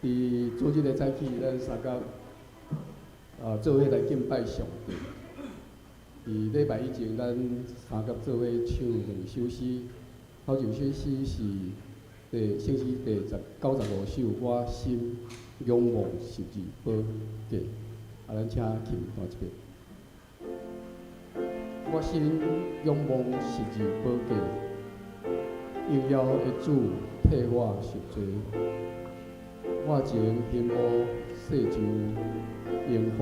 伫主日的早起，咱三甲做伙来敬拜上帝。伫礼拜以前，咱三甲做伙唱两首诗，头一首诗是圣诗第95首《我心仰望十字宝架》，咱请琴弹一遍。我心仰望十字宝架，应邀的主替我赎罪。我情心无世就荣华，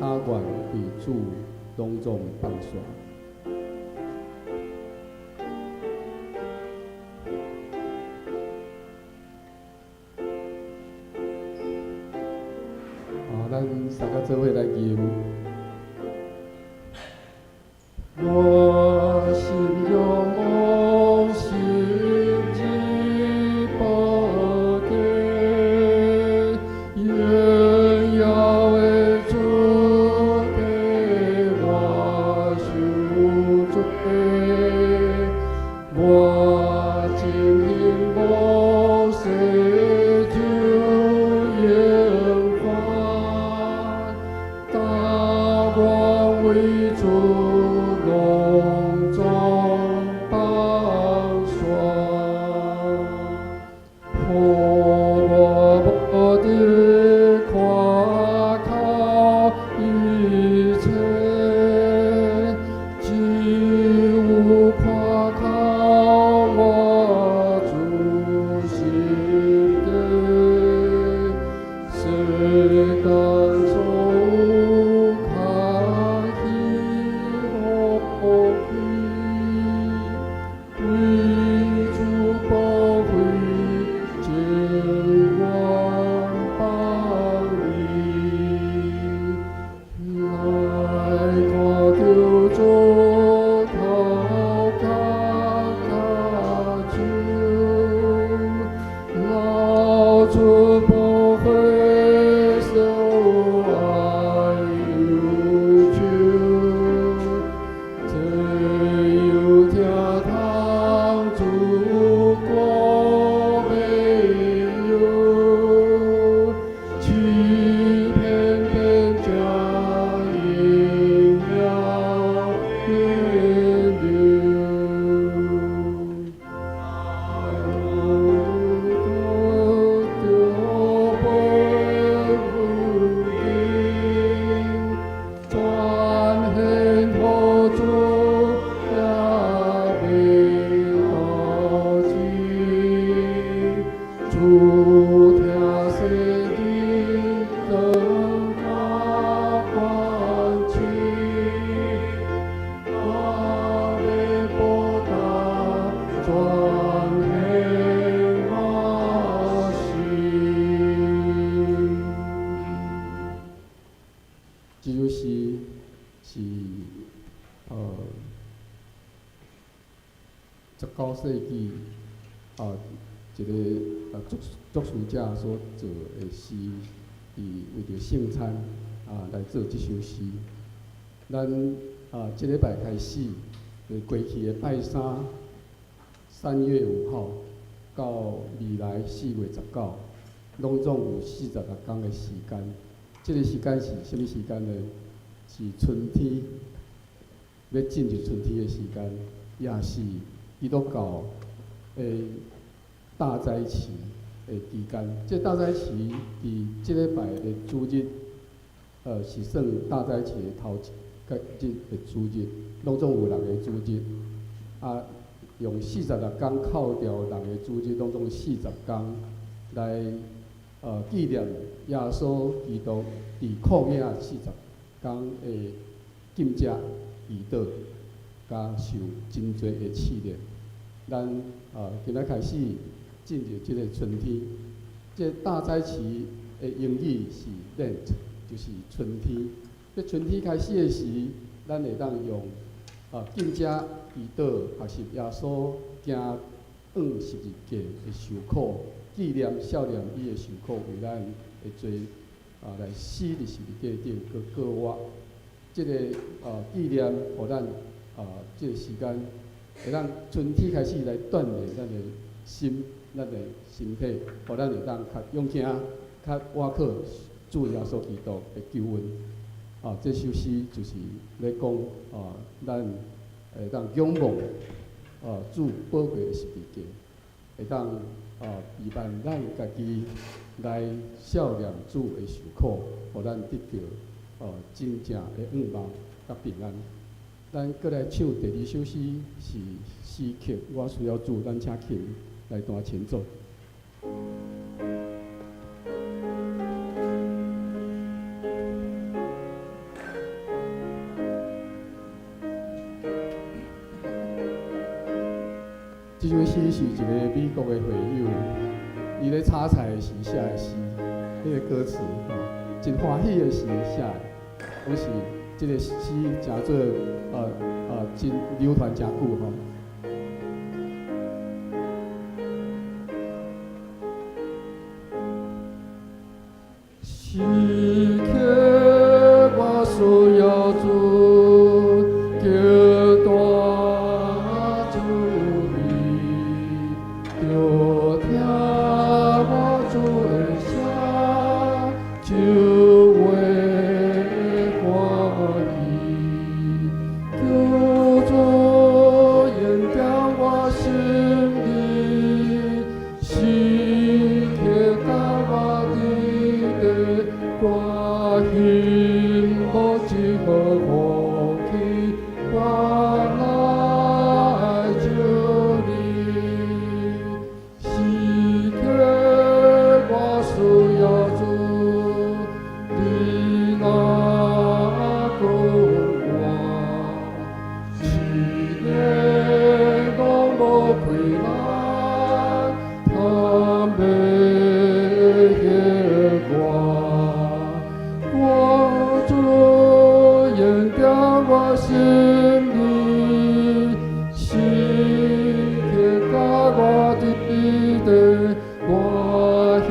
但愿为主隆重放线。咱三个做伙来吟。我心仰望十字宝架，应邀的主替我赎罪。我情无世就荣华，但愿为主隆重放线，我无得夸口一切，只有夸口我主心底，世间所看喜我为主宝贵情愿放你，来看着主头脚主，老出不回首爱有主，只有听堂主过没有，去偏偏将应了别留。转现何处也未可知，主听世的灯花关起，我要报答转现我心。这首诗是19世纪一个作词者所做的诗，伊为着圣餐来做这首诗。咱这礼拜开始，过去的拜3月5号到未来4月19，拢总有46天的时间。这个时间是什么时间呢？是春天，要进入春天的时间，也是基督教的大灾期的期间。这大灾期伫这礼拜的主日，是算大灾期的头一日的主日，拢总有6个主日。用46天扣掉6个主日，拢总40天来纪念耶稣基督伫曠野40天的禁食、祈祷，甲受真多的试炼。咱今仔开始进入这个春天，这大灾期的英语是 Lent， 就是春天。这春天开始的时，咱会当用禁食、祈祷，学习耶稣行往十字架的受苦，纪念少年伊的受苦，为咱会做来死伫十字架顶，佮过活。这个纪念，互咱这个时间，会让春天开始来锻炼咱的心，咱的身体，互咱会当较勇敢、较瓦靠主耶稣基督的救恩。这首诗就是咧讲，咱会当仰望，主宝贵的十字架，会当陪伴咱家己来孝念主的受苦，互咱得到真正的愿望甲平安。咱搁来唱第二首诗是诗曲，我需要主，咱请琴来弹前奏。这首诗是一个美国的会友，伊咧炒菜的时写的诗，迄个歌词真欢喜的时写的，讲是这个诗诚做真流传诚久吼。时刻我需要主，叫大主你，就听我主的声，就为欢喜，求主引导我心里，时刻教我的关心无一个放弃，我来就你，时刻我需要主，你若讲我，一年拢无亏难，他袂嫌我主引导我心里，时刻教我伫地，我心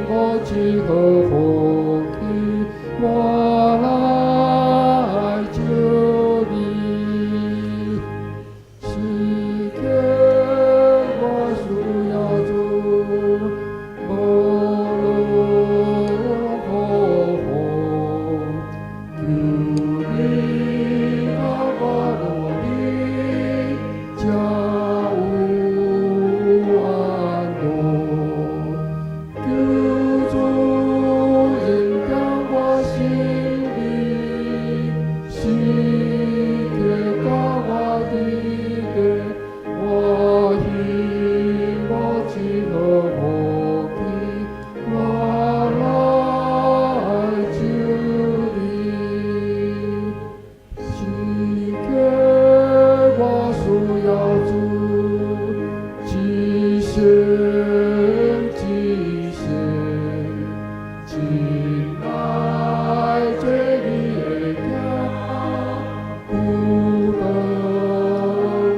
无一个放弃，我来就你，时刻我需要主，无论何方，求你教我努力，才有安乐。求主引导我心里，时刻教我伫地，我心无一个放弃，我来就你，时刻我需要主，一生一世，亲爱做你的囝，不分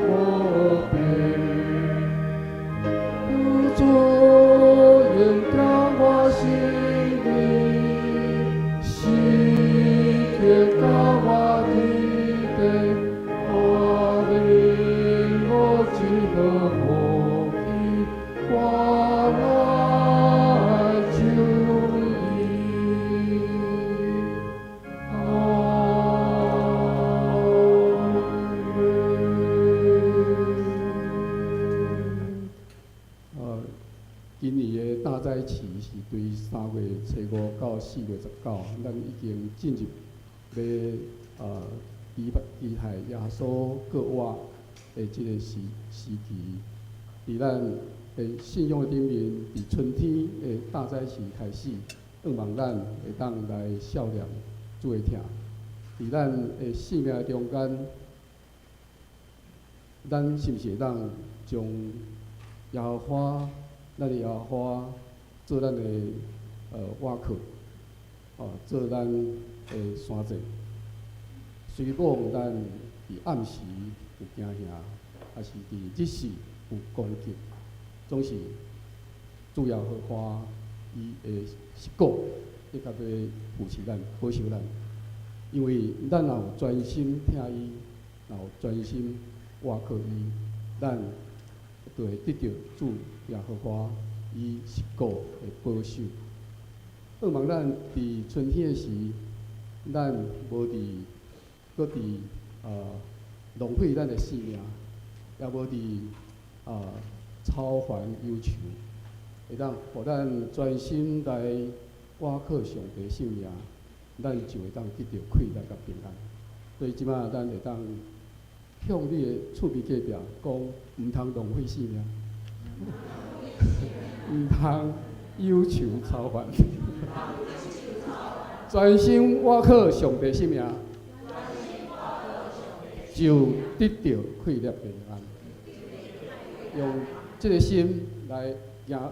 我别。主引导我心里，时刻教我伫地，我免无一个放弃，我来就你。今年的大灾期是对3月初5到4月19，咱已經進入要期待耶穌國活的這個時期，伫咱的信仰的頂面，伫春天的大災期開始，盼望咱會當來孝念主的疼，伫咱的生命中間，咱是毋是會當將耶和華？咱的耶和華做咱的倚靠，做咱的山寨。虽講咱伫暗時有驚嚇，還是伫日時有攻擊，總是主耶和華伊的果，伊甲要扶持咱、保守咱。因為咱若有專心聽伊，若有專心倚靠伊，咱就會得到主也互我以实果的保守。渴望咱伫春天时，咱无搁伫浪费咱的生命，也无伫操烦忧愁，会当互咱专心来倚靠上帝圣名，咱就会当得到快乐甲平安。所以即摆咱会当向你的厝边隔壁讲，毋通浪费生命，毋通忧愁操烦，专心倚靠上帝圣名，就得到快乐平安。用这个心来行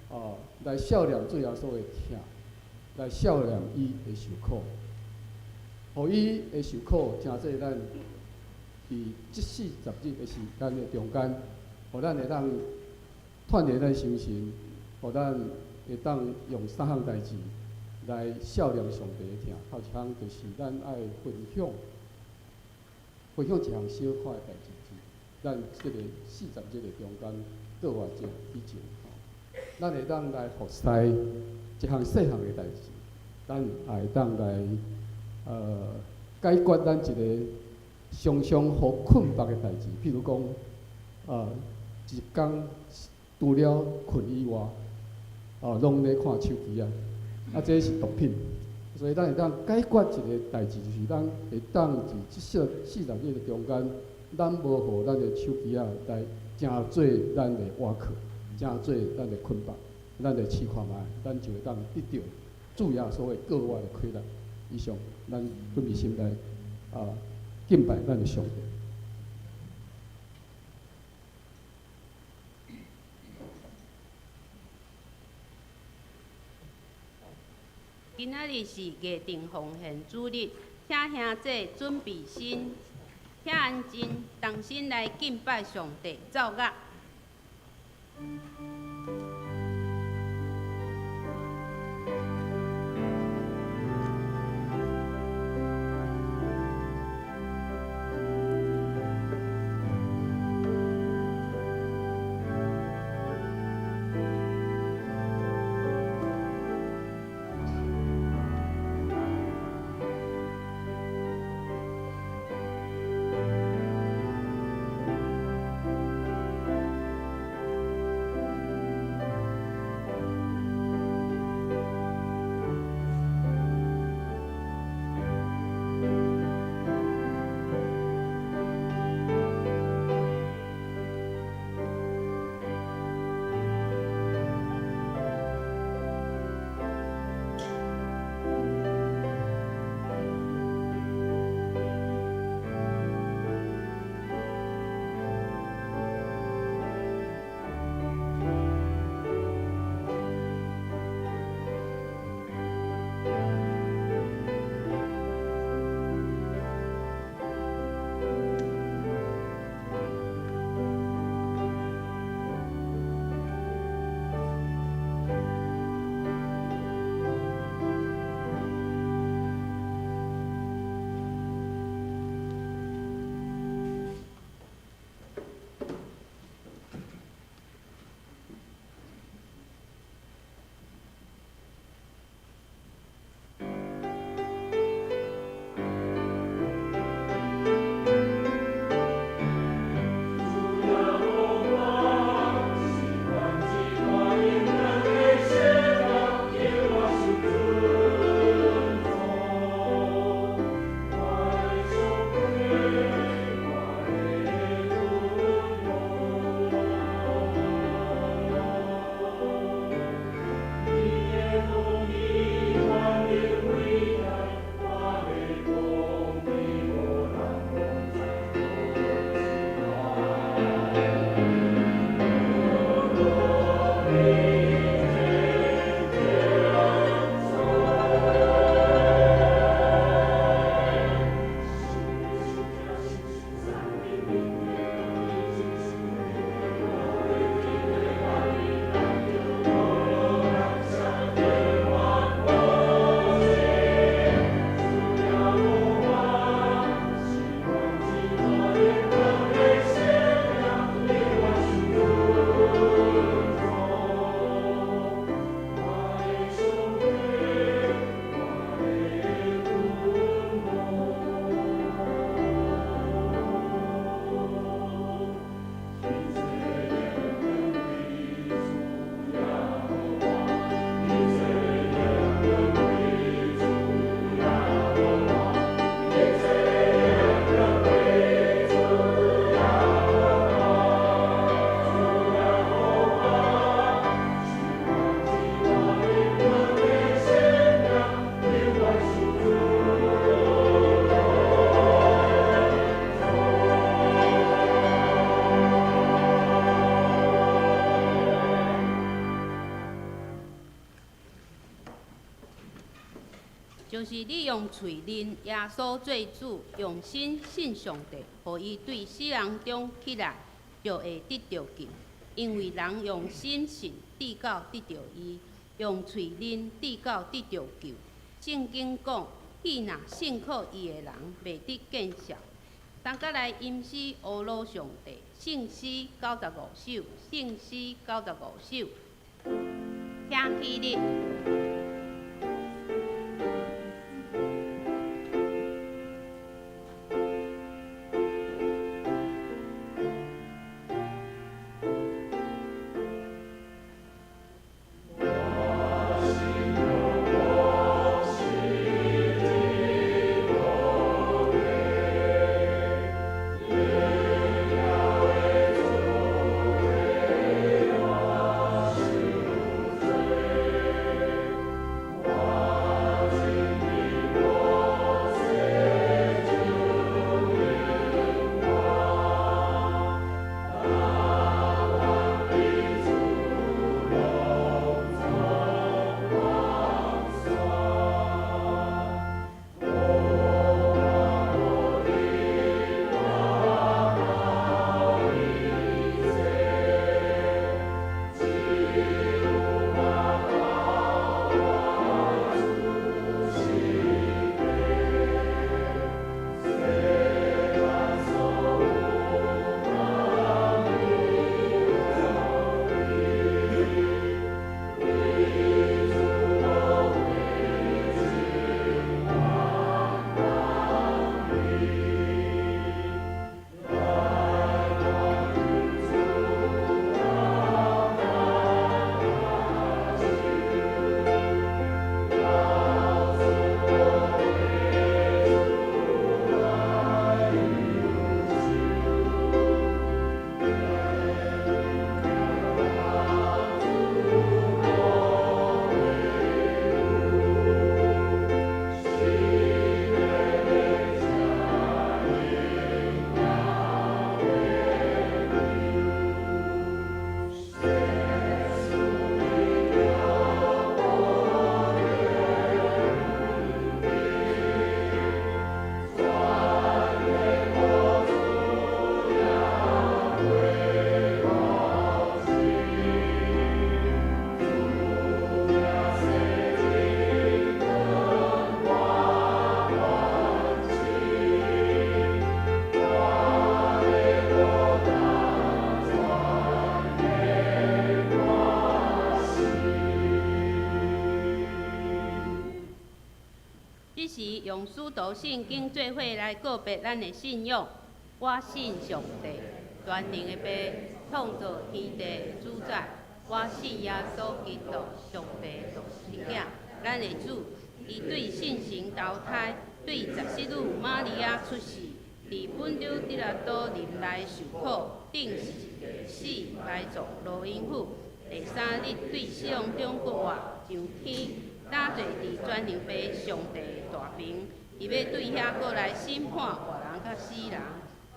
往，来孝念主耶稣的疼，来孝念伊的受苦，互伊的受苦，诚济咱伫这40日的时间的中间，互咱会当锻炼咱心神，互咱会当用3项代志来孝念上帝的疼。头一项就是咱爱分享一项小可的代志。咱这个40日的中间，过偌节以前，咱会当来服侍一项细项的代志，咱也会当来解决咱一个常常互困乏的代志，譬如讲，一天除了困以外，拢咧看手机啊，这是毒品。所以咱会当解决一个代志，就是咱会当伫这40日的中间。咱无互咱的手机来真做咱的倚靠，真做咱的捆绑，咱来试看卖，咱就会当得到主耶稣的格外的快乐。以上，咱准备心来敬拜咱的上帝。今仔日是月定奉献主日，请兄姐准备心。请安静，同心来敬拜上帝，奏乐。就是你用嘴认耶稣做主，用心信上帝，互伊对死人中起来，就会得到救。因为人用心信，直到得到伊；用嘴认，直到得到救。圣经讲，伊若信靠伊的人，袂得见笑。当甲来吟诗阿罗上帝，圣诗95首，圣诗95首，听起哩。用使徒圣经做伙来告别咱的信仰。我信上帝，全能的爸，创造天地的主宰。我信耶稣基督，上帝独生子，咱的主。伊对圣神投胎，对17女玛利亚出世，伫本丢彼拉多林内受苦，顶十字架死，埋葬罗因府。第3日对死亡中国活，上天，打坐伫全能爸上帝大屏，伊要对遐过来审判活人甲死人。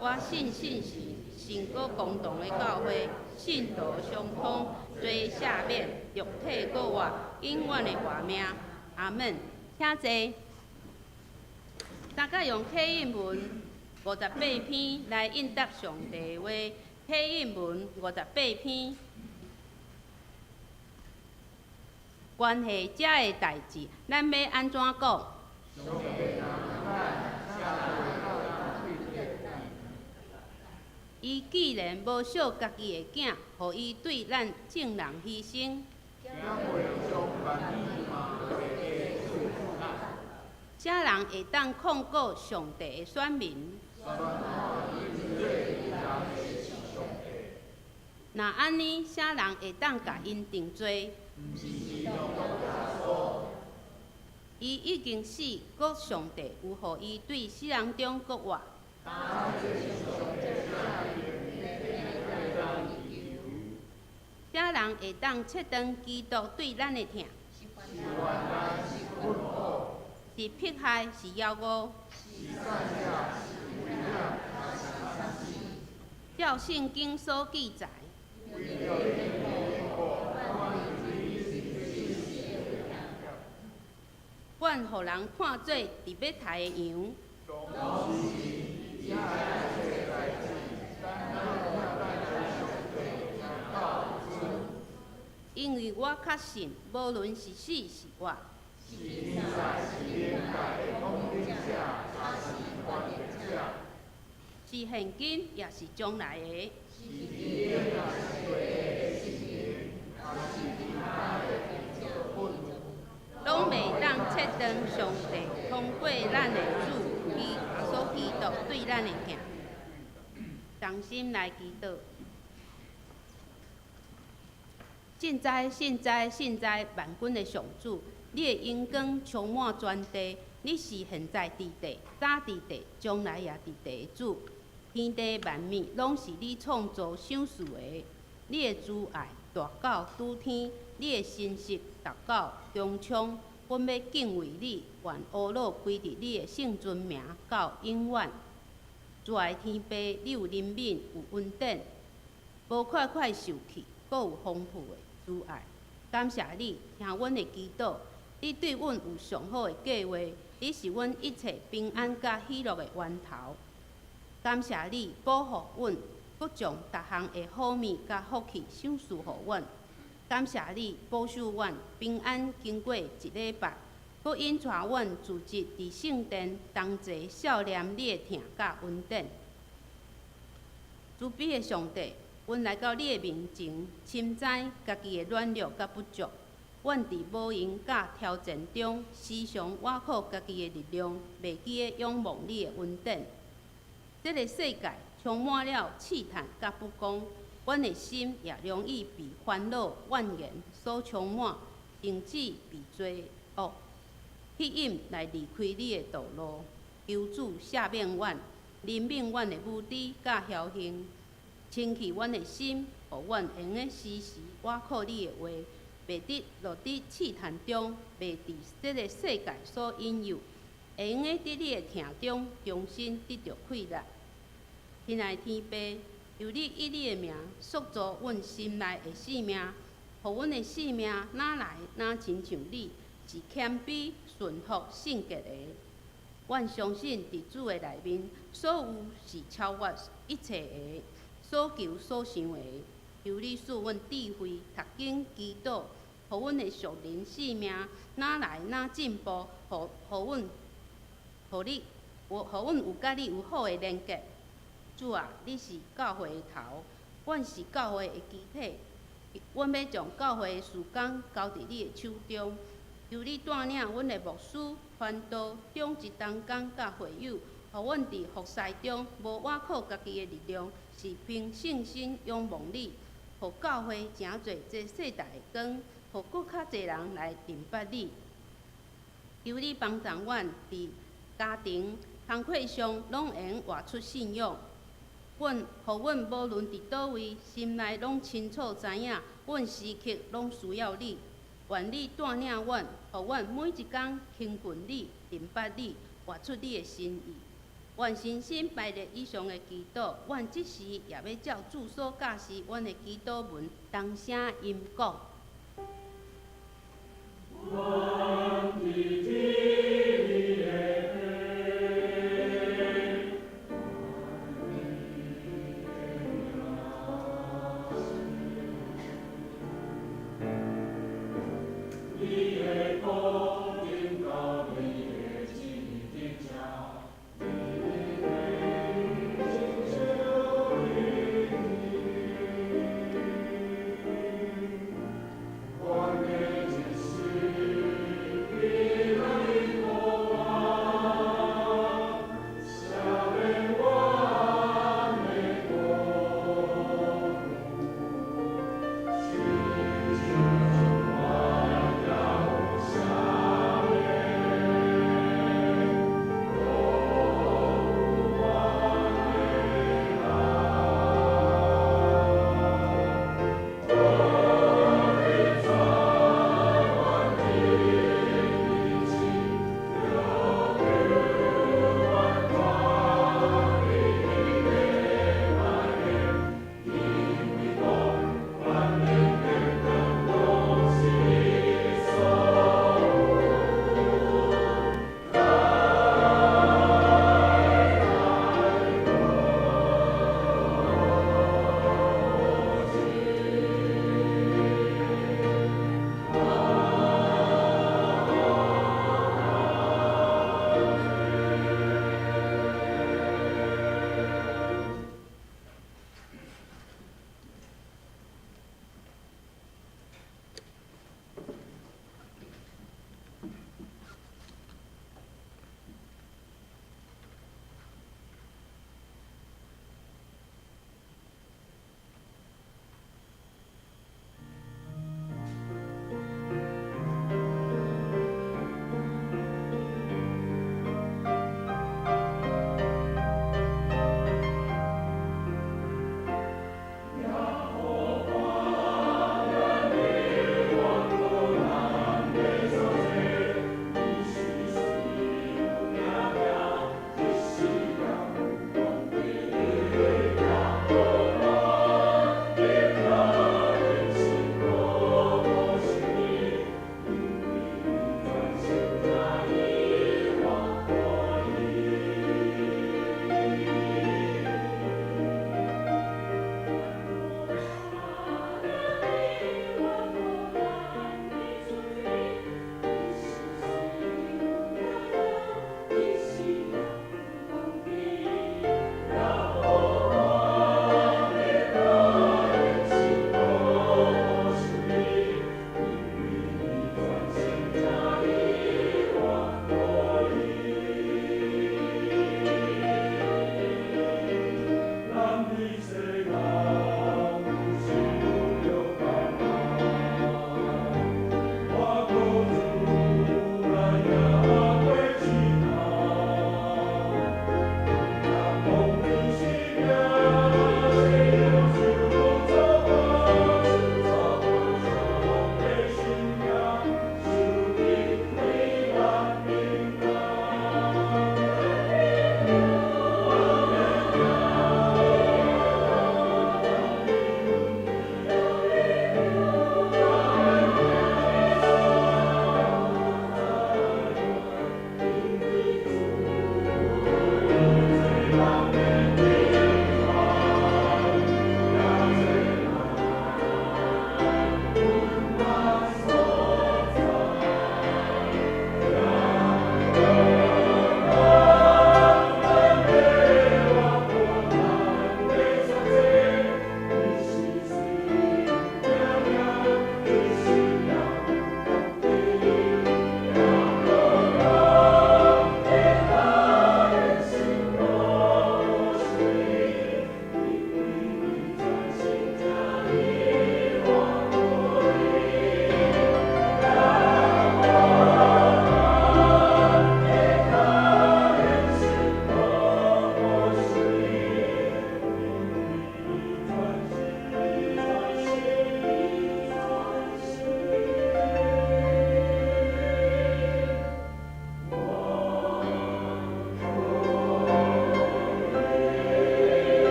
我信圣神，信过公堂的教会，信道相通，罪赦免，肉体过活，永远的活命。阿门。请坐。大家用启应文58篇来应答上帝的话。启应文58篇，关系遮的代志，咱要安怎讲？伊既然无惜家己的囝，互伊对咱众人牺牲，啥人会当控告上帝的选民？那安尼，啥人会当甲因定罪？伊已经死，搁上帝有互伊对死人中搁活。啥人会当切断基督对咱的疼？是迫害，是妖恶。照圣经所记载，我阮互人看做伫要刣的羊。因为我确信，无论是死是活，是现今也是将来的，拢袂当切断上帝通过咱的主伊所基督对咱的疼。同心来祈祷。现在万军的上主，你的荣光充满全地，你是现在伫地、早伫地、将来也伫地的主。天地万物拢是你创造想事的，你的慈爱大到拄天，你的信实达到穹苍。阮要敬畏你，愿乌老归伫你的圣尊名到永远。主爱天父，你有怜悯，有恩典，无快快受气，阁有丰富的慈爱。感谢你，听阮的祈祷。你对阮有上好的计划，你是阮一切平安甲喜乐的源头。感谢你保护阮，阁将逐项的好物甲福气赏赐予阮。感谢你保守阮平安经过一礼拜，阁引带阮自集伫圣殿，同齐笑念你的疼甲恩典。慈悲的上帝，阮来到你的面前，深知家己的软弱甲不足。阮伫无闲甲挑战中，时常倚靠家己的力量，袂记的仰望你的恩典。这个世界充满了试探甲不公，阮的心也容易被烦恼、怨言所充满，甚至被罪恶吸引来离开你的道路。求主赦免阮，怜悯阮的无知甲侥幸，清去阮的心，互阮会用时时倚靠你的话，袂得落伫试探中，袂伫这个世界所引诱，会用伫你的疼中重新得到快乐。亲爱的天父，由你以你的名塑造阮心内的生命，互阮的生命哪来哪亲像你，是谦卑、顺服、圣洁的。阮相信伫主的内面，所有是超越一切的，所求所想的。求你赐阮智慧，读经祈祷，互阮的属灵生命哪来哪进步，互阮有甲你有好的连结。主啊，你是教会的头，阮是教会的肢体，阮要将教会的事工交伫你的手中。求你带领阮的牧师、传道、长职同工甲会友，互阮伫服侍中无倚靠家己的力量，是凭信心仰望你，互教会诚侪这世代的光，互搁较侪人来明白你。求你帮助阮伫家庭、工课上拢会用活出信仰。互阮无论伫倒位，心内拢清楚知影，阮时刻拢需要你。愿你带领阮，互阮每一工亲近你、明白你、活出你的心意。愿深深拜列以上的祈祷，阮即时也要照主所教示阮的祈祷文，同声音讲。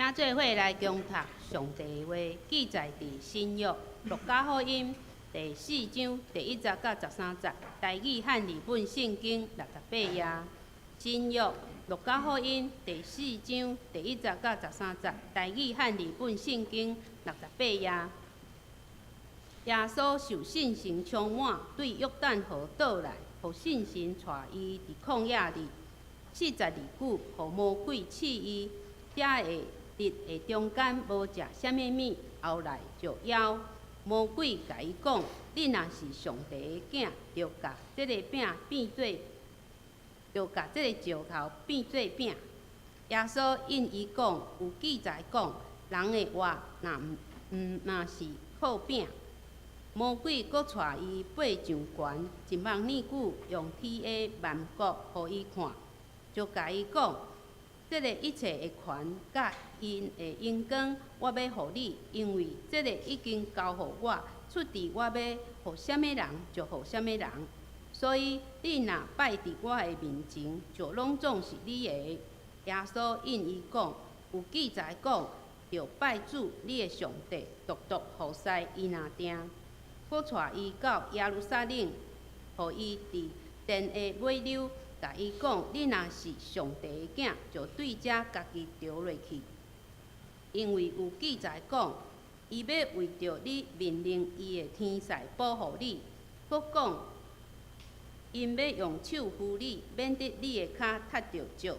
请做伙来共读上帝的话，记载伫新约路加福音第4章第1节到13节，台语汉语本圣经68页。新约路加福音第4章第1节到13节，台语汉语本圣经68页。耶稣受信心充满，对约旦河倒来，互信心带伊伫旷野里42久，互魔鬼试伊。遮下日的中间无食啥物物，后来就枵。魔鬼甲伊讲：你若是上帝的囝，就甲即个饼变做，就甲即个石头变做饼。耶稣应伊讲：有记载讲，人的话若是靠饼。魔鬼搁带伊爬上悬，1万年久，用天的万国互伊看，就甲伊讲：即个一切的权甲因的荣光，我要互你，因为即个已经交互我，出伫我要互啥物人就互啥物人。所以你若拜伫我的面前，就拢总是你的。耶稣应伊讲：有记载讲，要拜主你的上帝，独独服侍伊若定。搁带伊到耶路撒冷，互伊伫殿的尾溜，甲伊讲：你若是上帝的囝，就对遮家己掉落去。因为有记载讲，伊要为着你命令伊的天使保护你。搁讲，因要用手扶你，免得你的脚踢着石。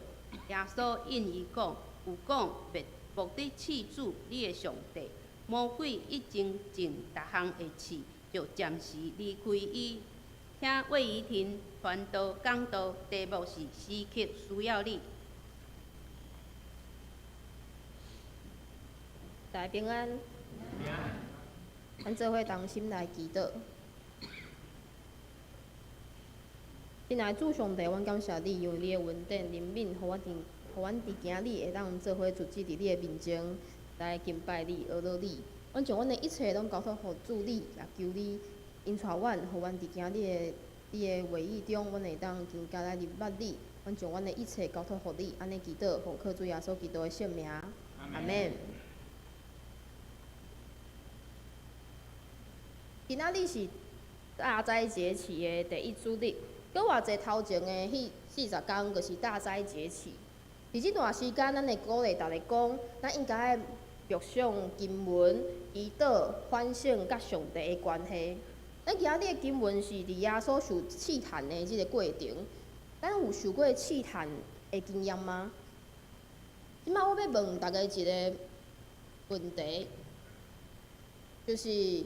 耶稣应伊讲：有讲目的刺主你的上帝。魔鬼已经尽逐项的刺，就暂时离开伊。请魏怡婷传道讲道，题目是时刻需要你。大家平安。咱做伙同心来祈祷。亲爱的主上帝，阮感谢你，因为你的恩典怜悯，互阮伫今日会当做伙聚集伫你的面前，来敬拜你、学习你。阮将阮的一切拢交托互主你，也求你引带阮，互阮伫今日你的话语中，阮会当更加来认捌你。阮将阮的一切交托互你，安尼祈祷，奉靠主耶稣基督的圣名，阿免。今仔日是大斋节期的第1主日，搁偌济头前的迄40天，就是大斋节期。伫即段时间，咱会鼓励大家讲，咱应该默想经文、祈祷、反省甲上帝的关系。咱今仔日的经文是伫耶稣受试探的即个过程，咱有受过试探的经验吗？即摆我要问大家一个问题，就是。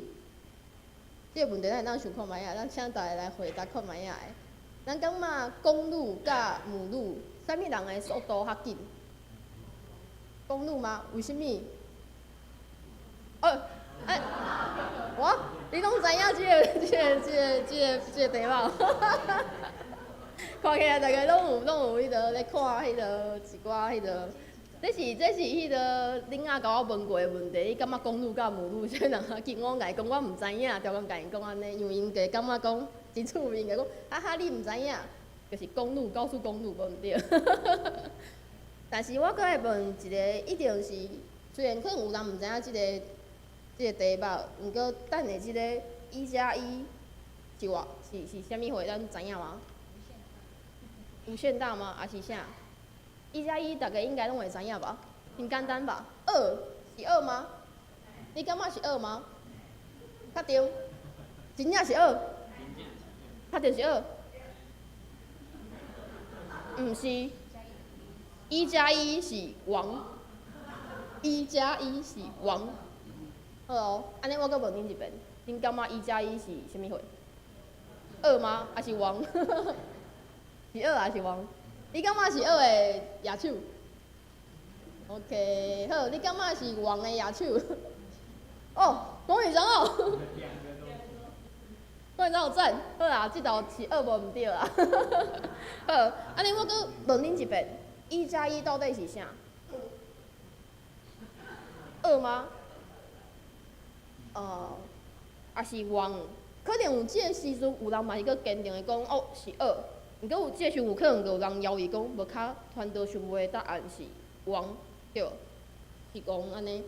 这个问题咱会当想看卖啊，咱请大家来回答看卖啊。咱感觉公路甲母路，啥物人的速度较紧？公路吗？为什么？你拢知影这个题目？看起来大家拢有迄个咧看迄个一寡迄个。这是迄个恁仔甲我问过的问题，你感觉公路甲母路啥人较紧？我甲伊讲我毋知影，条工甲伊讲安尼，因为因家感觉讲真趣味，甲讲你毋知影，就是公路高速公路无毋对。但是我搁会问一个，一定是虽然可能有人毋知影即个题目，毋过等下即个1+1是啥物货？咱知影吗？无限大吗？还是啥？1+1大家应该拢会知影吧？很简单吧？2是2吗？你感觉是2吗？确定？真正是2？确定是2？毋是，1+1是王，1+1是王。好哦，安尼我搁问恁一遍，恁感觉1+1是啥物货？2吗？还是王？是2还是王？你感觉是2的野手 ？OK， 好，你感觉是王的野手？哦，龚宇翔哦，龚宇翔有赞，好啦，即道是2无毋对啦。好，安尼我搁问恁一遍，1+1到底是啥？2吗？也是王？可能有即个时阵，有人嘛是搁坚定的讲，哦是2。毋过有即个时阵有可能有人犹豫讲，无较传道上话答案是王，对。是讲安尼。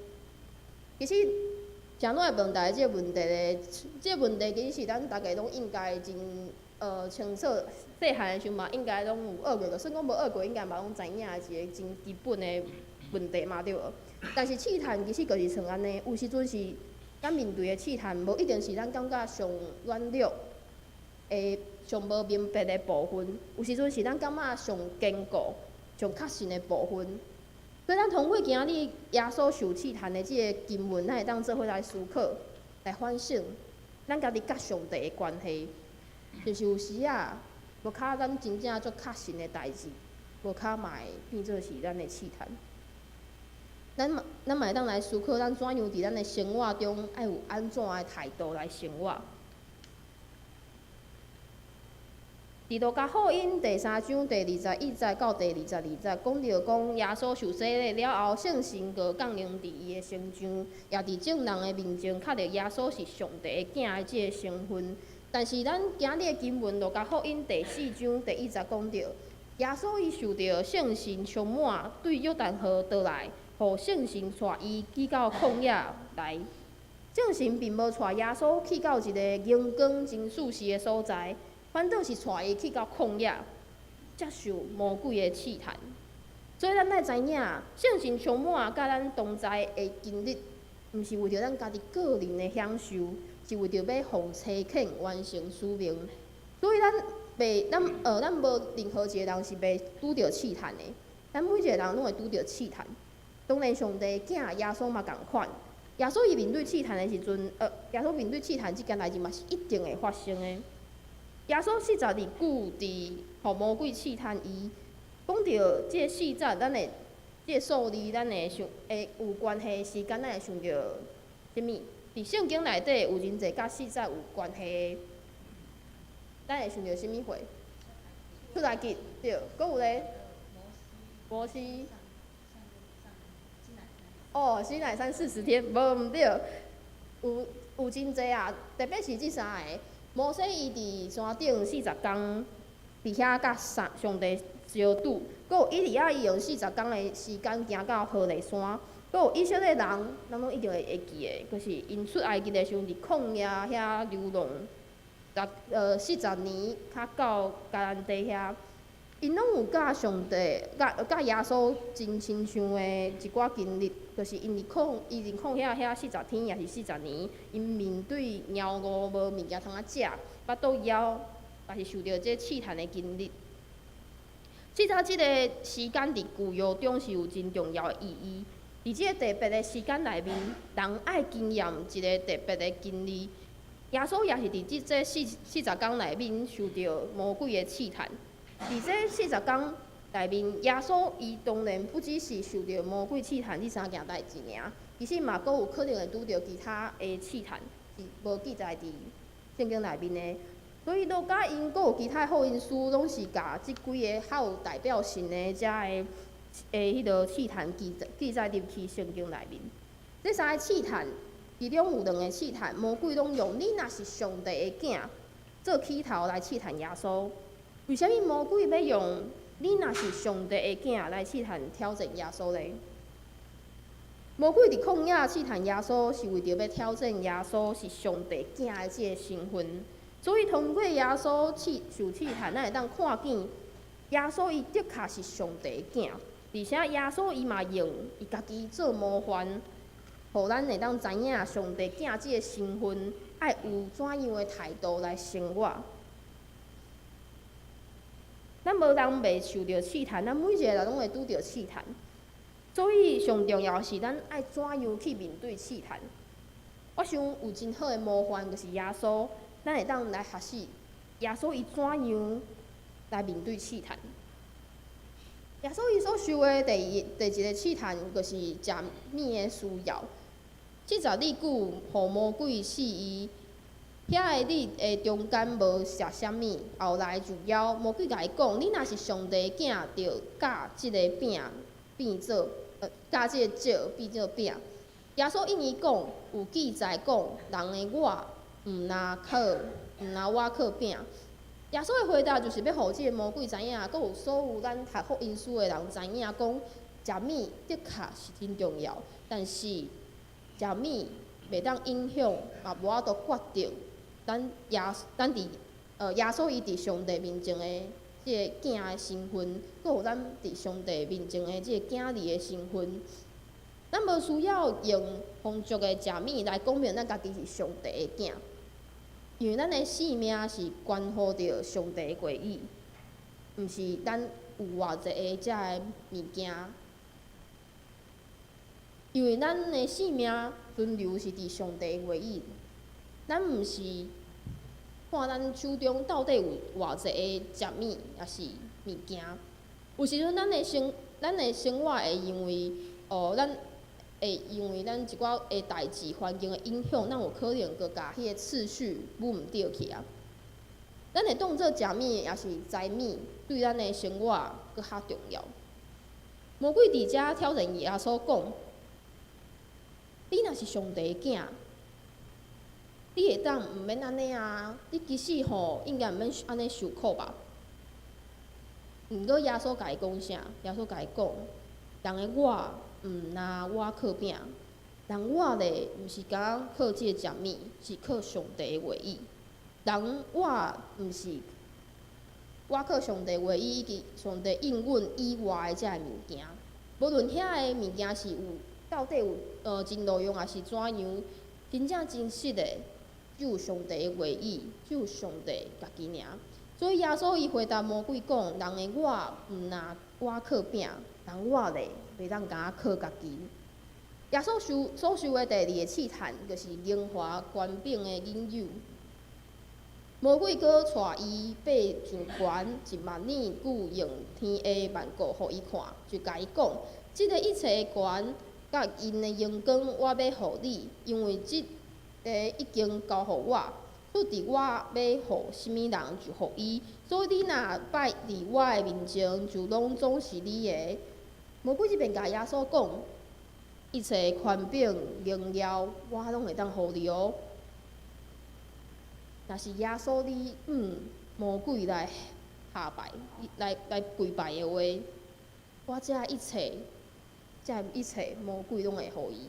其实，诚仔问大家即个问题咧，即个问题其实是咱大家拢应该真清楚，细汉的时候嘛，应该拢有学过，就算讲无学过，应该嘛拢知影一个真基本的问题嘛，对无？但是试探其实就是像安尼，有时阵是咱面对的试探，无一定是咱感觉上软弱的、上无明白的部分，有时阵是咱感觉上坚固、上确信的部分。所以咱通过今仔日耶稣受试探的即个经文，咱会当做伙来思考、来反省咱家己甲上帝的关系。就是有时啊，无较咱真正足确信的代志，无较嘛会变做是咱的试探。咱嘛会当来思考，咱怎样伫咱的生活中爱有安怎的态度来生活。伫路加福音第3章第21节到第22节，讲到讲耶稣受洗了后，圣神就降临伫伊的身上，也伫众人的面前确立耶稣是上帝的囝的即个身份。但是咱今日的经文路加福音第4章第1节讲到，耶稣伊受到圣神充满，对约旦河倒来，互圣神带伊去到旷野来。圣神并无带耶稣去到一个阳光真舒适的所在。反倒是带伊去到旷野，接受魔鬼的试探。所以咱爱知影，圣神充满甲咱同在的经历，毋是为着咱家己个人的享受，是为着要互差遣完成使命。所以咱无任何一个人是袂拄着试探的，咱每一个人拢会拄着试探。当然，上帝囝耶稣嘛共款。耶稣伊面对试探的时阵，耶稣面对试探即件代志嘛是一定会发生的。耶稣42句伫互魔鬼试探伊，讲到即个4节，咱的即个数字，咱会想有关系时间，咱会想到啥物？伫圣经内底有真侪甲4节有关系的，咱会想到啥物货？出来记对，搁有咧，摩西。哦，西乃山40天，无对，有真侪啊，特别是即3个。摩西伊伫山顶40天，伫遐甲上帝相拄，佮有以利亚伊用40天的时间行到何烈山，佮有以色列人，咱拢一定会记的，就是因出埃及的时阵伫旷野遐流浪，40年，较到迦南地遐，因拢有甲上帝、甲耶稣真亲像的一寡经历，就是因伫旷野遐40天，也是40年，因面对猫饿无物件通食，巴肚枵，也是受到这试探的经历。即个时间伫旧约中是有真重要的意义。伫即个特别的时间内面，人爱经验一个特别的经历。耶稣也是伫这40天内面受到魔鬼的试探。伫这40天内面，耶稣伊当然不只是受到魔鬼试探这3件代志尔，其实嘛，阁有可能会拄到其他的试探，是无记载伫圣经内面的。所以，路加因阁有其他福音书，拢是甲即几个较有代表性的遮的迄个试探记载入去圣经内面。这3个试探，其中有2个试探，魔鬼拢用你若是上帝的囝做起头来试探耶稣。为虾米魔鬼要用你若是上帝的囝来试探挑战耶稣呢？魔鬼伫旷野试探耶稣，是为着要挑战耶稣是上帝囝的即个身份。所以通过耶稣受试探，咱会当看见耶稣伊的确是上帝的囝，而且耶稣伊嘛用伊家己做模范，互咱会当知影上帝囝即个身份爱有怎样的态度来生活。咱无人袂受到试探，咱每一个人拢会拄到试探。所以上重要是咱爱怎样去面对试探。我想有真好的模范就是耶稣。咱会当来学习耶稣伊怎样来面对试探。耶稣伊所受的第一个试探，就是食物的需要。42句互魔鬼试伊，遐个你的中间无食啥物，后来就枵魔鬼甲伊讲：你若是上帝囝，着教即个饼变做教即个石变做饼。耶稣因伊讲，有记载讲，人的我。毋拿我靠饼。耶稣的回答就是要互即个魔鬼知影，阁有所有咱读福音书的人知影，讲食米的确是真重要，但是食米袂当影响，也无法度决定咱耶稣伊伫上帝面前的即个囝的身份，佮有咱伫上帝面前的即个囝儿的身份。咱无需要用丰足的食米来讲明咱家己是上帝的囝，因为咱的性命是关乎着上帝的话语，毋是咱有偌济个遮个物件。因为咱的性命存留是伫上帝的话语，咱毋是看咱手中到底有偌济个食物也是物件。有时阵咱的生活会因为咱会因为咱一寡个代志环境的影响，咱有可能佮甲迄个次序舞毋对去啊。咱会当做食物也是知物，对咱的生活佮较重要。魔鬼伫遮挑战耶稣讲。你若是上帝的囝，你会当毋免安尼啊？你其实吼应该毋免安尼受苦吧？毋过耶稣甲伊讲啥？耶稣甲伊讲，人的我毋拿我靠饼，人我咧毋是敢靠即个食物，是靠上帝的话语。人我毋是我靠上帝话语以及上帝应允以外的遮个物件，无论遐个物件是有。到底有真路用，还是怎样？真正真实的，只有上帝的话语，只有上帝家己尔。所以耶稣伊回答魔鬼讲：人的我毋拿我靠饼，人我咧袂当甲靠家己。耶稣所受的第二个试探，就是荣华权柄的引诱。魔鬼搁带伊爬上悬10000年，故用天下万国互伊看，就甲伊讲：即个一切的权。甲因的荣光，我要互你，因为即个已经交互我。注伫我要互什物人就互伊，所以你若摆伫我的面前，就拢总是你的。魔鬼即边甲耶稣讲，一切权柄、荣耀，我拢会当互你哦。若是耶稣你魔鬼来下拜，来跪拜的话，我遮一切。遮一切魔鬼拢会互伊，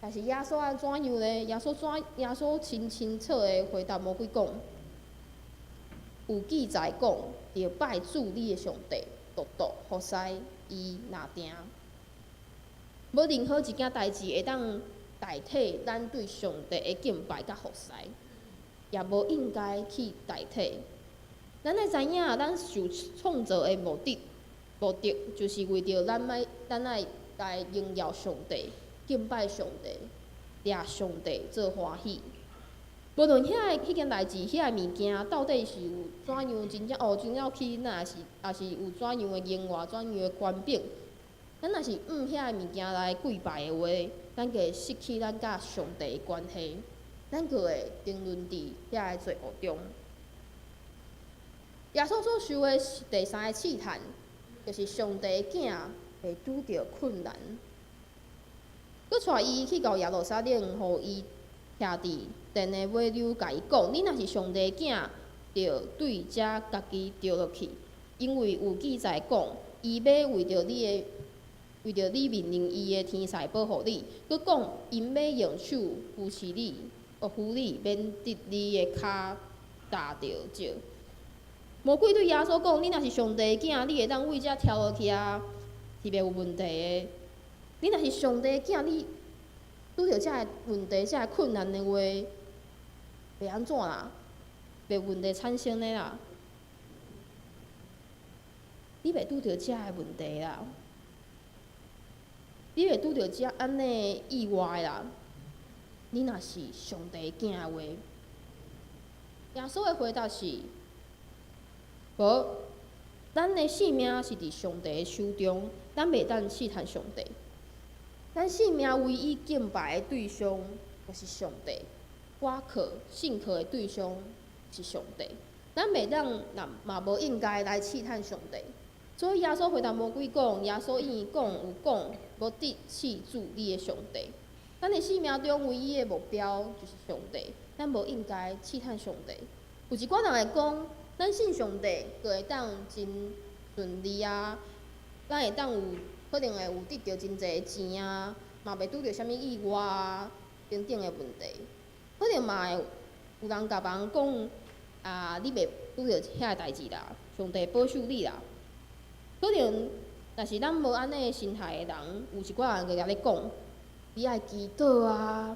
但是耶稣安怎样咧？耶稣清楚的回答魔鬼讲：有记载讲，要拜主你的上帝，独独服侍伊拿定。无任何一件代志会当代替咱对上帝的敬拜甲服侍，也无应该去代替。咱会知影，咱受创造的目的就是为着咱爱来荣耀上帝、敬拜上帝、掠上帝做欢喜。无论迄件代志、遐个物件到底是有怎样真正真要去，那也是有怎样的荣华、怎样的权柄，咱若是遐个物件来跪拜的话，咱就会失去咱甲上帝的关系，咱就会沉沦伫遐个罪恶中。耶稣所受的第三个试探。就是上帝的囝会拄着困难，佮带伊去到耶路撒冷，互伊徛伫殿的尾溜，甲伊讲：你若是上帝的囝，着对遮家己掉落去，因为有记载讲，伊要为着你命令伊的天使保护你，佮讲因要用手扶你，免得你的骹踏着石。魔鬼对耶稣讲：你若是上帝的囝，你会当为遮跳落去啊，是袂有问题的。你若是上帝的囝，你拄着遮个问题、遮个困难的话，袂安怎啦？袂问题产生的啦。你袂拄着遮个问题啦，你袂拄着遮安尼意外啦。你若是上帝的囝的话，耶稣的回答是。无，咱的性命是伫上帝的手中，咱袂当试探上帝。咱性命唯一敬拜的对象就是上帝，信靠的对象是上帝。咱袂当，嘛无应该来试探上帝。所以耶稣回答魔鬼讲：耶稣因伊讲无得试主你的上帝。咱的性命中唯一的目标就是上帝，咱无应该试探上帝。有一寡人会讲。咱信上帝，就会当真顺利啊！咱会当有可能会有得到真侪钱啊，嘛袂拄着啥物意外啊等等的问题。可能嘛会有人甲别人讲啊，你袂拄着遐个代志啦，上帝保守你啦。可能若是咱无安尼心态的人，有一寡人就甲你讲，你爱祈祷啊，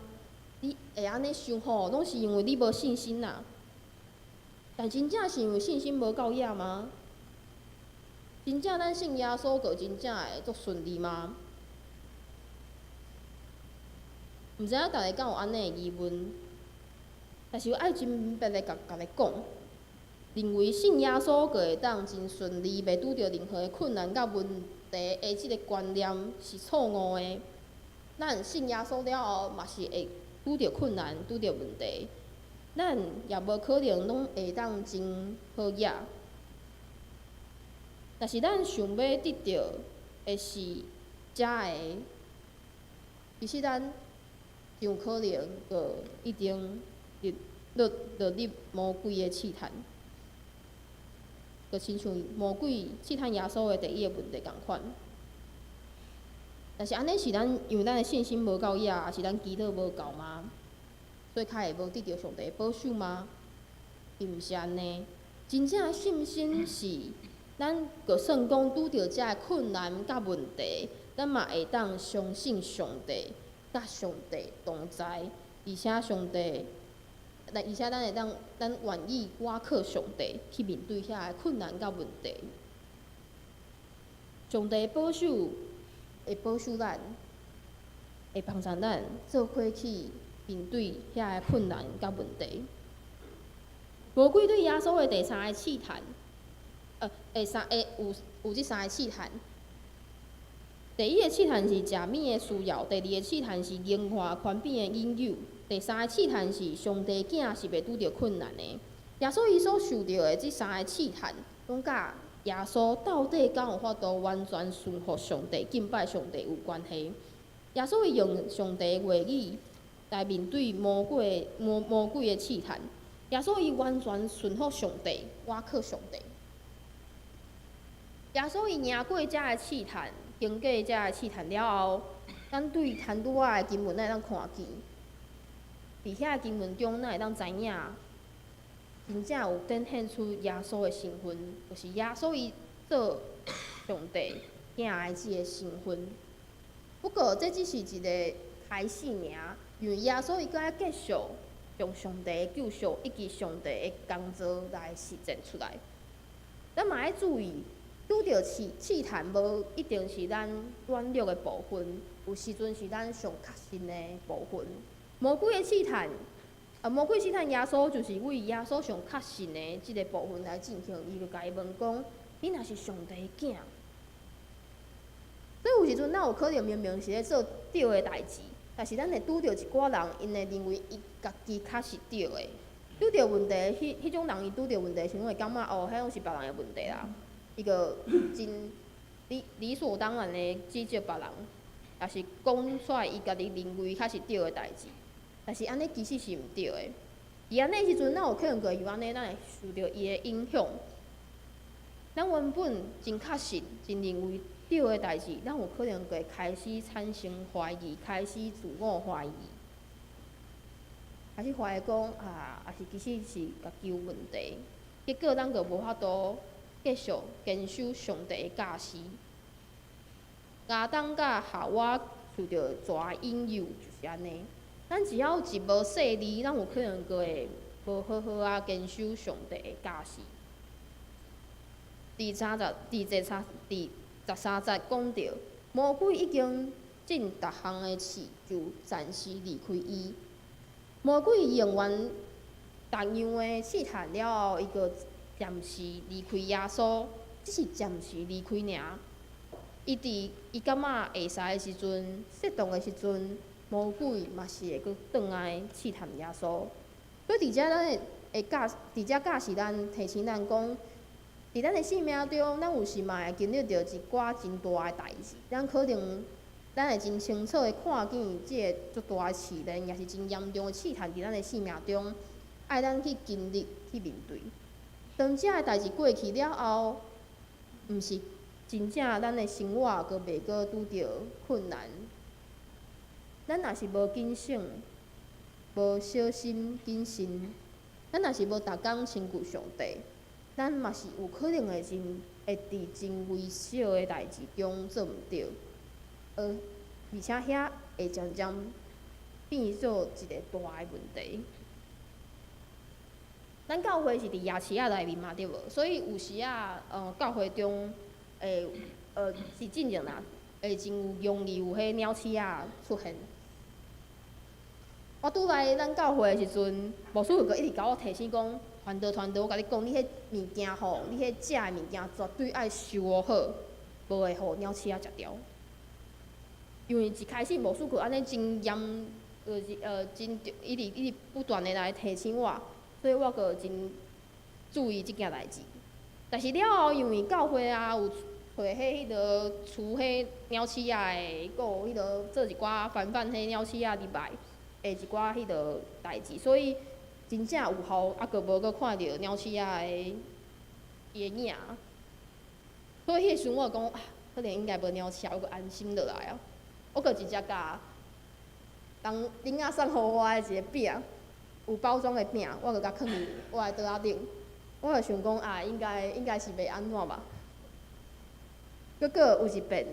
你会安尼想吼，拢是因为你无信心啦。但真正是因为信心无够野吗？真正咱信耶稣，就真正会足顺利吗？毋知影大家敢有安尼的疑问？但是爱真明白的甲你讲，认为信耶稣就会当真顺利，袂拄着任何的困难甲问题的即个观念是错误的。咱信耶稣了后，嘛是会拄着困难、拄着问题，咱也无可能拢会当真好野。但是咱想要得到的是遮个，其实咱有可能就一定落入魔鬼的试探，就亲像魔鬼试探耶稣的第一个问题共款。但是安尼是咱因为咱的信心无够野，还是咱祈祷无够吗？所以才会无得到上帝的保守吗？并毋是安尼，真正的信心是。咱就算讲拄着遮个困难甲问题，咱嘛会当相信上帝，甲上帝同在，而且上帝，而且咱会当，咱愿意倚靠上帝去面对遐个困难甲问题。上帝保守会保守咱，会帮助咱做伙去面对遐个困难甲问题。魔鬼对耶稣的第三个试探。有即三个试探。第一个试探是食物的需要，第二个试探是荣华宽扁的引诱，第三个试探是上帝囝是袂拄着困难的。耶稣伊所受到的即三个试探，拢甲耶稣到底敢有法度完全顺服上帝、敬拜上帝有关系。耶稣伊用上帝的话语来面对魔鬼的试探，耶稣伊完全顺服上帝，倚靠上帝。耶稣伊赢过遮个试探，经过遮个试探了后，咱对摊拄仔的经文，咱会当看见，伫遐经文中，咱会当知影，真正有展现出耶稣的身份，就是耶稣伊做上帝囝的即个身份。不过，这只是一个开始尔，因为耶稣伊搁要继续将上帝的救赎以及上帝的工作来实践出来。咱嘛要注意。拄着试探，无一定是咱软弱的部分，有时阵是咱上确信的部分。魔鬼的试探，魔鬼试探耶稣，就是为耶稣上确信的即个部分来进行，伊就甲伊问讲：你若是上帝的囝？所以有时阵，咱有可能明明是咧做对的代志，但是咱会拄着一寡人，因会认为伊家己确实对的。拄着问题，迄种人伊拄着问题时，拢会感觉哦，迄种是别人的问题啦。伊个真理所当然的指责别人，也是讲出来伊家己认为较是对的代志，但是安尼其实是毋对的。而安尼时阵，咱有可能个伊安尼，咱会受到伊的影响。咱原本真确实、真认为对的代志，咱有可能会开始产生怀疑，开始自我怀疑，开始怀疑讲啊，也是其实是家己有问题，结果咱就无法度。继续坚守上帝的教示，亚当甲夏娃受到蛇引诱，就是安尼。咱只要一无细腻，咱有可能就会无好好啊坚守上帝的教示。第13节讲到，魔鬼已经尽逐项的事，就暂时离开伊。魔鬼用完逐样的试探了后，伊个。暂时离开耶稣，只是暂时离开尔。伊感觉会使的时阵，适当的时阵，魔鬼嘛是会阁转来试探耶稣。所以伫遮咱会教示咱提醒咱讲，伫咱的生命中，咱有时嘛会经历着一寡真大的代志，咱可能咱会真清楚的看见即个足大的试炼，也是真严重的试探伫咱的生命中，爱咱去经历去面对。当遮个代志过去了后，毋是真正咱的生活阁袂阁拄着困难，咱若是无谨慎、无小心谨慎，咱若是无逐工亲近上帝，咱嘛是有可能会伫真微小的代志中做毋着，而且遐会渐渐变做一个大的问题。咱教会是伫夜市仔内面嘛，对无？所以有时啊，教会中会是真正啦，会真有容易有迄鸟鼠仔出现。我拄来咱教会的时阵，牧师就阁一直甲我提醒讲，传道，我甲你讲，你迄物件吼，你迄食的物件绝对爱收好好，无会互鸟鼠仔食掉。因为一开始牧师就安尼真严，真一直不断的来提醒我。所以我个真注意即件代志，但是了后，因为教会啊有找迄个除迄鸟鼠仔的，阁有迄个做一寡反迄鸟鼠仔入来的一寡迄个代志，所以真正有效，啊，阁无阁看到鸟鼠仔的伊的影。所以迄时阵我就讲，可能应该无鸟鼠，我阁安心落来啊。我阁直接甲人囡仔送互我的一个饼。有包装的饼，我就甲放伫我的桌仔顶。我就想讲啊，应该是袂安怎吧。结果有一遍，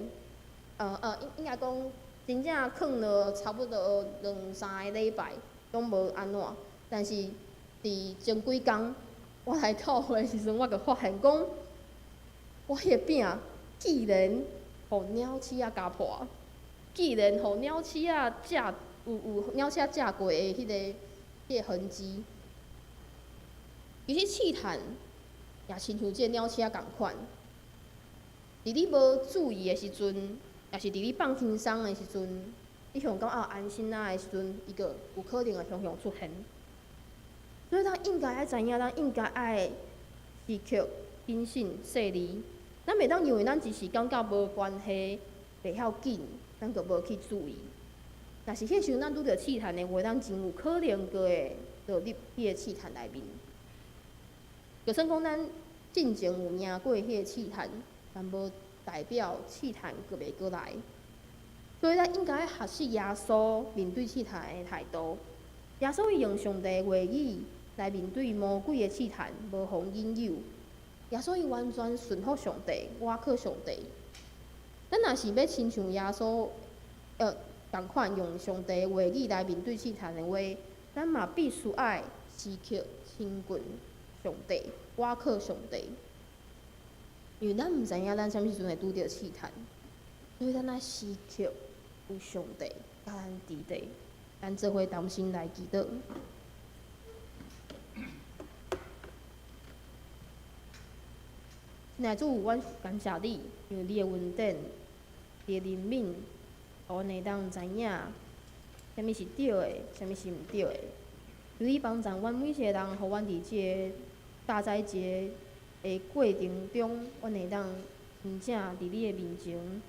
应该讲真正放了差不多2-3个礼拜，拢无安怎。但是伫前几工，我来教会的时阵，我就发现讲，我迄个饼既然互鸟鼠仔咬破，既然互鸟鼠仔有鸟鼠仔食过的迄个痕迹，其实试探也亲像这鸟鼠仔共款，伫你无注意的时阵，也是伫你放轻松的时阵，你想讲安心啊的时阵，伊个有可能会常常出现。所以咱应该爱知影，咱应该爱时刻谨慎细腻。咱袂当因为咱一时感觉无关系，袂晓紧，咱就无去注意。但是迄时阵咱拄着试探的话，咱真有可能个会落入迄个试探内面。就算讲咱进前有赢过迄个试探，但无代表试探阁袂过来。所以咱应该学习耶稣面对试探的态度。耶稣伊用上帝的话语来面对魔鬼的试探，无互引诱。耶稣伊完全顺服上帝，倚靠上帝。咱若是要亲像耶稣，共款用上帝的话语来面对试探的话，咱嘛必须爱时刻亲近上帝，倚靠上帝。因为咱毋知影咱啥物时阵会拄着试探，所以咱爱时刻有上帝甲咱伫地，咱做伙同心来祈祷。亲爱的主，阮感谢你，因为你的恩典，你的怜悯。互阮会当知影，啥物是对的，啥物是毋对的。求你帮助阮每一个人，互阮伫即个大灾节的过程中，阮会当真正伫你的面前，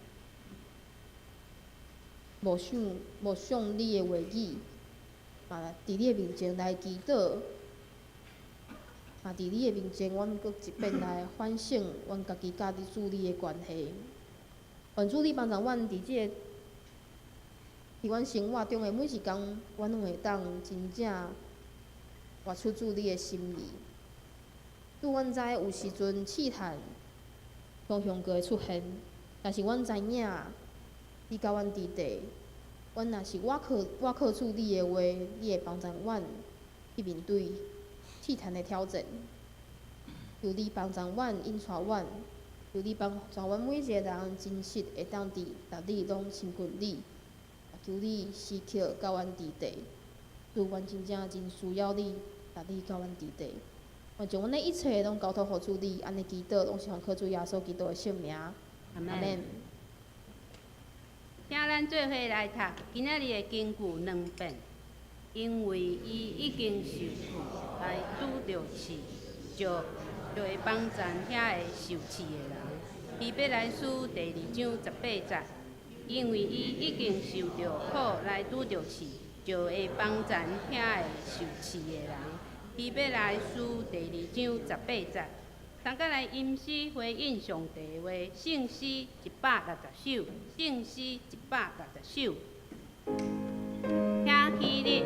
默想你的话语，嘛伫你的面前来祈祷，嘛伫你的面前，阮阁一遍来反省阮家己甲你主你的关系。愿主你帮助阮伫即个。伫阮生活中的每一工，阮拢会当真正活出主你的心意。主，阮知有时阵试探常常会出现，但是阮知影，你甲阮伫地，阮若是我靠主你的话，你会帮助阮去面对试探的挑战。求你帮助阮，引带阮，求你帮助阮每一个人真实会当伫逐日拢亲近你。求你时刻甲阮伫地，主，阮真正真需要你，逐日甲阮伫地。我将阮的一切拢交托互主你，安尼祈祷拢是奉靠主耶稣基督的圣名。阿门。请咱做伙来读今仔日的经句2遍，因为伊已经受苦来拄着试，就会帮助遐个受试的人。彼得来书第2章18节。因为伊已经受着苦来拄着试，就会帮助遐个受试的人。彼得来书第2章18节。大家来吟诗回应上帝的话，圣诗160首，圣诗160首，听起哩。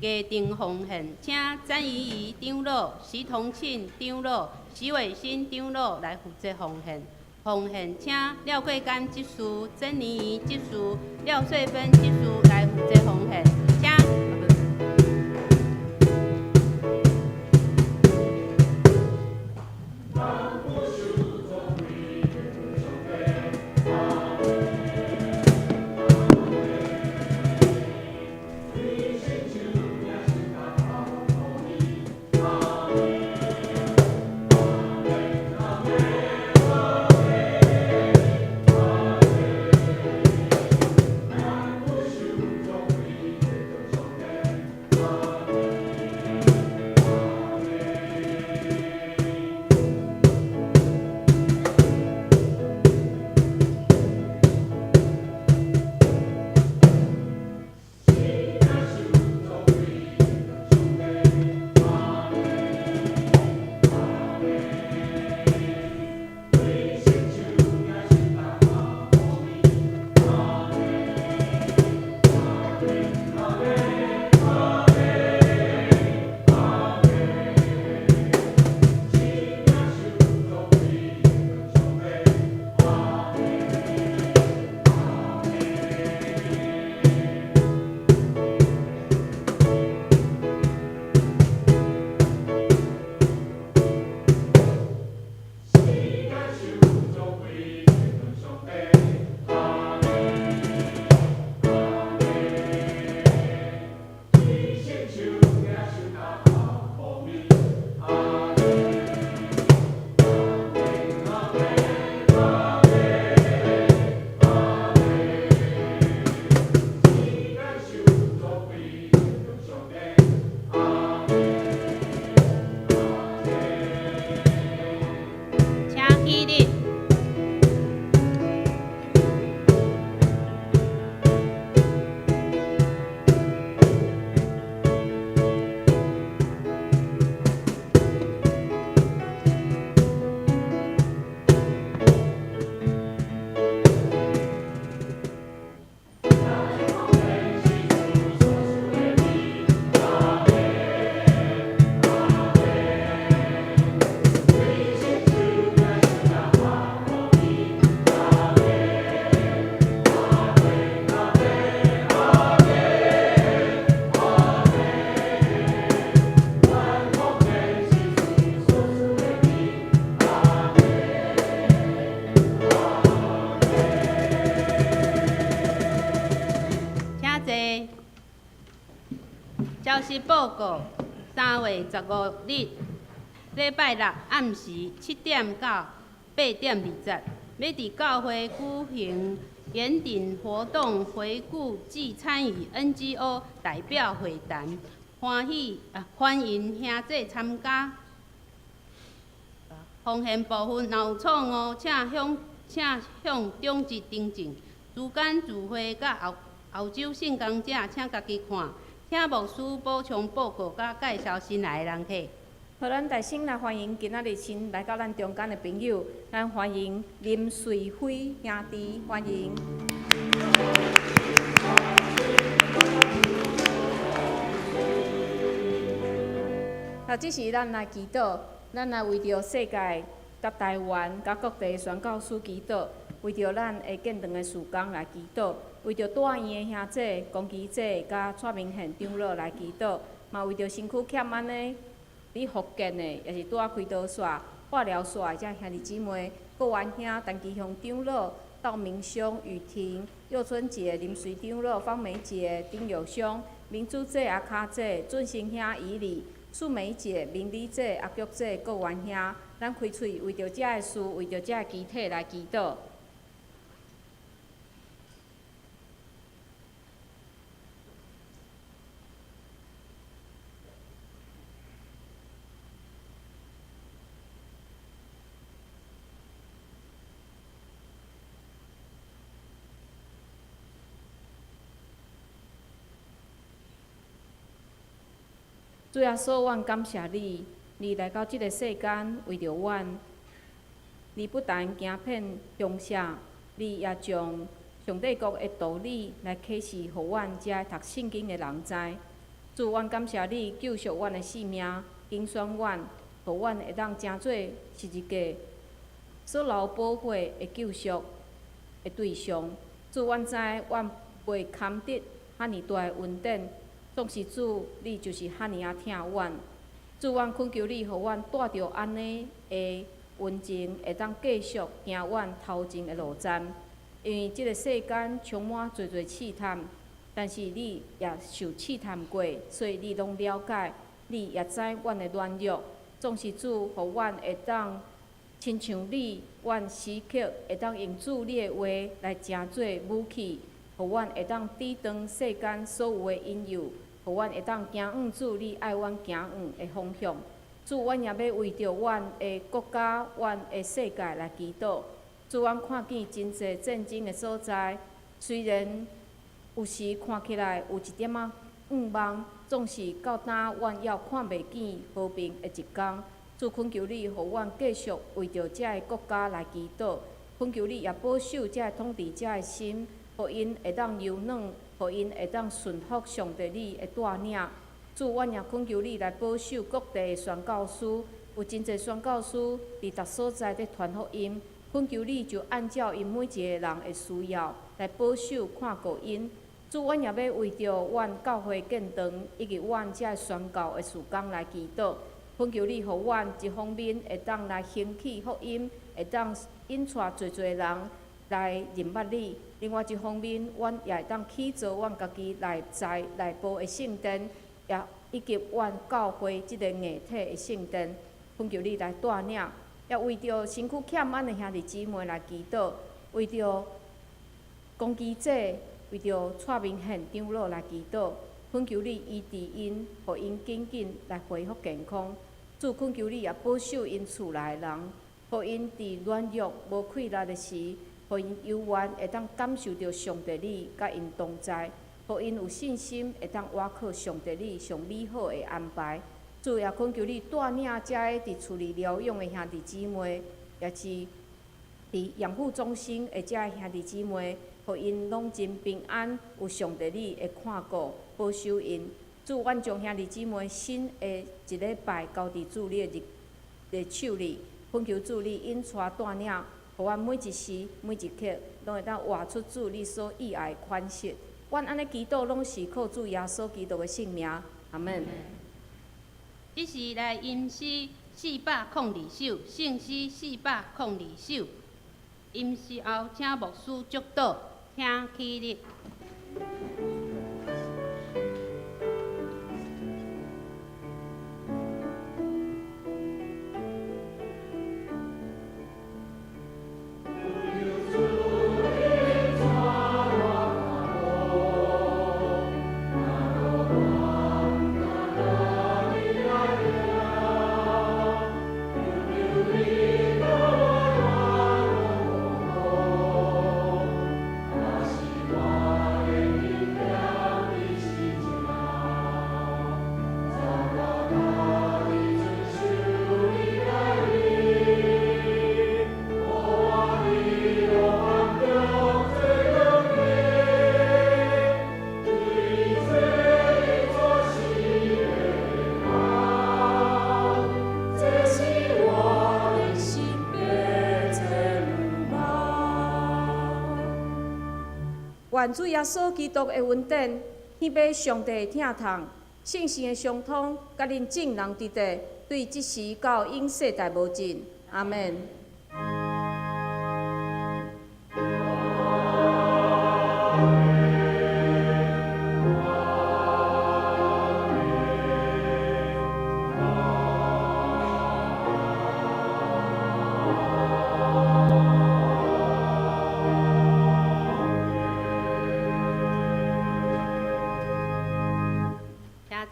家庭奉献，请詹怡怡长老、徐同庆长老、徐伟新长老来负责奉献。奉献请廖桂干执事、曾妮怡执事、廖穗芬执事来负责奉献。请。消息报告：3月15日，礼拜六暗时7点到8点20，要伫教会举行园丁活动回顾暨参与 NGO 代表会谈，欢迎兄弟参加。奉献部分若有错误，请向中级订正。主间聚会甲后周性工者，请家己看。请牧师补充报告甲介绍新来的人客。互咱大先来欢迎今仔日新来到咱中间的朋友，咱欢迎林瑞辉兄弟，欢迎。这是咱来祈祷，咱来为着世界、甲台湾、甲各地宣教师祈祷，为着咱会建堂的事工来祈祷，为着大院的兄弟、公基姐、甲蔡明宪长老来祈祷，嘛为着身躯欠安的。伫福建的，也是拄仔开刀煞、化疗煞的遮兄弟姊妹，各元兄、陈其雄长老、道明兄、雨婷、佑春姐、林水长老、方梅姐、丁友兄、明珠姐、阿卡姐、俊生兄、怡丽、素梅姐、明理姐、阿菊姐，各元兄，咱开喙为着遮个事，为着遮个集体来祈祷。主耶稣，阮感谢你，你来到即个世间，为着阮，你不但行遍乡下，你也将上帝国的道理来启示，互阮遮读圣经的人知。主，阮感谢你救赎阮的性命，拣选阮，互阮会当真做是一个所留保护的救赎的对象。主，阮知阮袂堪得遐尼大的恩典。总是主，你就是遐尼啊疼阮。主，阮恳求你，互阮带着安尼的温情，会当继续行阮头前的路站。因为即个世间充满侪试探，但是你也受试探过，所以你拢了解，你也知阮的软弱。总是主，互阮会当亲像你，阮时刻会当用主你的话来成做武器，互阮会当抵挡世间所有的引诱。互阮会当行往主你爱阮行往的方向。主，阮也要为着阮的国家、阮的世界来祈祷。主，阮看见真侪战争的所在，虽然有时看起来有一点仔望，总是到当阮要看袂见和平的一天。主，恳求你，互阮继续为着遮个国家来祈祷。恳求你也保守遮个统治者的心，互因会当柔软。互因会当顺服上帝你的带领。主，阮也恳求你来保守各地的宣教师，有真侪宣教师伫逐所在伫传福音。恳求你就按照因每一个人的需要来保守看顾因。主，阮也要为着阮教会建堂以及阮遮个宣教的事工来祈祷。恳求你，互阮一方面会当来兴起福音，会当引带侪人来认捌你。另外一方面，阮也会当起造阮家己内在内部的圣殿，也以及阮教会即个硬体的圣殿。恳求你来带领，也为着身躯欠安的兄弟姊妹来祈祷，为着公基姐，为着蔡明宪长老来祈祷。恳求你医治因，互因紧紧来恢复健康。主，恳求你也保守因厝内的人，互因伫软弱无气力的时。互因永远会当感受到上帝你甲因同在，互因有信心会当倚靠上帝你上美好的安排。主，也恳求你带领遮个伫厝里疗养的兄弟姊妹，也是伫养护中心的遮个兄弟姊妹，互因拢真平安，有上帝你的看顾保守因。主，阮将兄弟姊妹新的一礼拜交伫主你的手里，恳求主你引带带领。互阮每一时每一刻，拢会当活出主你所喜爱的款式。阮安尼祈祷，拢是靠主耶稣基督的圣名。阿门。即时来吟诗402首，圣诗402首。吟诗后，请牧师祝祷，请起立。愿主耶稣基督的恩典，迄把上帝的疼痛、圣神的相通，甲恁众人伫地，对即时到永世代无尽。阿门。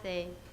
谢谢。